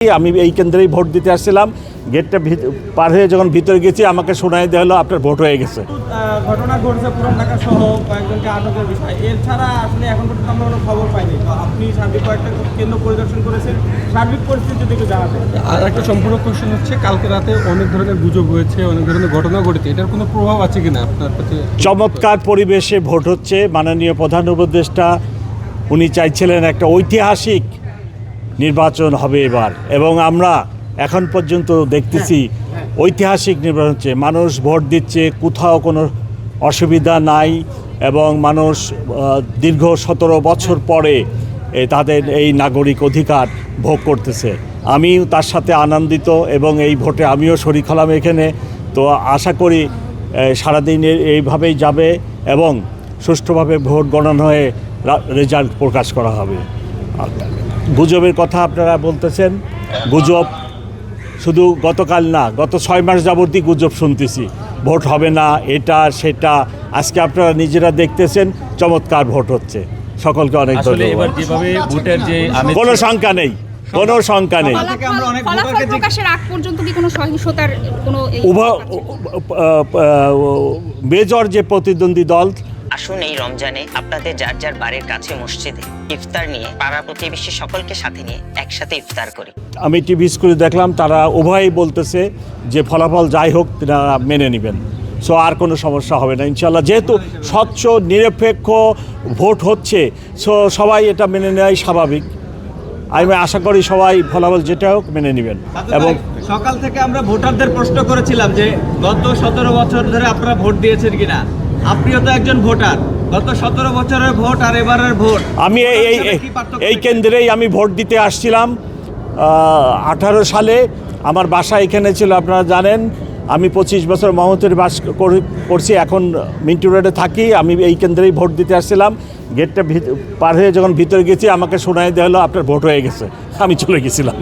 আমি এই কেন্দ্রেই ভোট দিতে আসছিলাম। গেটটা পার হয়ে যখন ভিতরে গেছি আমাকে শোনাই দেওয়া হলো আপনার ভোট হয়ে গেছে। ঘটনা ঘটছে পুরান ঢাকা সহ কয়েকজনকে আটকের বিষয়, এছাড়া আসলে এখন পর্যন্ত আমরা কোনো খবর পাইনি। তো আপনি সার্বিক কয়েকটা কেন্দ্র পরিদর্শন করেছেন, সার্বিক পরিস্থিতি যদি একটু জানাবেন। আর একটা সম্পূর্ণ কোশ্চেন হচ্ছে, কালকে রাতে অনেক ধরনের গুজব হয়েছে, অনেক ধরনের ঘটনা ঘটেছে, এটার কোনো প্রভাব আছে কিনা আপনার কাছে? চমৎকার পরিবেশে ভোট হচ্ছে। মাননীয় প্রধান উপদেষ্টা উনি চাইছিলেন একটা ঐতিহাসিক নির্বাচন হবে এবার, এবং আমরা এখন পর্যন্ত দেখতেছি ঐতিহাসিক নির্বাচন হচ্ছে। মানুষ ভোট দিচ্ছে, কোথাও কোনো অসুবিধা নাই, এবং মানুষ দীর্ঘ 17 বছর পরে তাদের এই নাগরিক অধিকার ভোগ করতেছে। আমিও তার সাথে আনন্দিত, এবং এই ভোটে আমিও শরিক হলাম এখানে। তো আশা করি সারাদিন এইভাবেই যাবে এবং সুষ্ঠুভাবে ভোট গণনা হয়ে রেজাল্ট প্রকাশ করা হবে। গুজবের কথা আপনারা বলতেছেন, গুজব শুধু গতকাল না, গত 6 মাস যাবতই গুজব শুনতেছি, ভোট হবে না, এটা সেটা। আজকে আপনারা নিজেরা দেখতেছেন চমৎকার ভোট হচ্ছে। সকলকে অনেক ধন্যবাদ। কোনো শঙ্কা নেই, কোনো শঙ্কা নেই। মেজর যে প্রতিদ্বন্দ্বী দল, আসুন এই রমজানে আপনাদের যার যার বাড়ির কাছে মসজিদে ইফতার নিয়ে পাড়া প্রতিবেশী সকলকে সাথে নিয়ে একসাথে ইফতার করি। আমি টিভি স্কুলে দেখলাম তারা উভয়ই বলতেছে যে ফলাফল যাই হোক তারা মেনে নেবেন। সো আর কোনো সমস্যা হবে না ইনশাল্লাহ। যেহেতু স্বচ্ছ নিরপেক্ষ ভোট হচ্ছে, সো সবাই এটা মেনে নেওয়াই স্বাভাবিক। আমি আশা করি সবাই ফলাফল যেটা হোক মেনে নেবেন। এবং সকাল থেকে আমরা ভোটারদের প্রশ্ন করেছিলাম যে গত 17 বছর ধরে আপনারা ভোট দিয়েছেন কিনা। আপনিও তো একজন ভোটার, গত 17 বছরের ভোট আর এবারের ভোট, আমি এই কেন্দ্রেই আমি ভোট দিতে আসছিলাম 18 সালে। আমার বাসা এখানে ছিল, আপনারা জানেন। আমি 25 বছর মোহাম্মদপুরে বাস করছি, এখন মিন্টু রোডে থাকি। আমি এই কেন্দ্রেই ভোট দিতে আসছিলাম। গেটটা পার হয়ে যখন ভিতরে গেছি আমাকে শোনাই দেওয়া হলো আপনার ভোট হয়ে গেছে। আমি চলে গেছিলাম।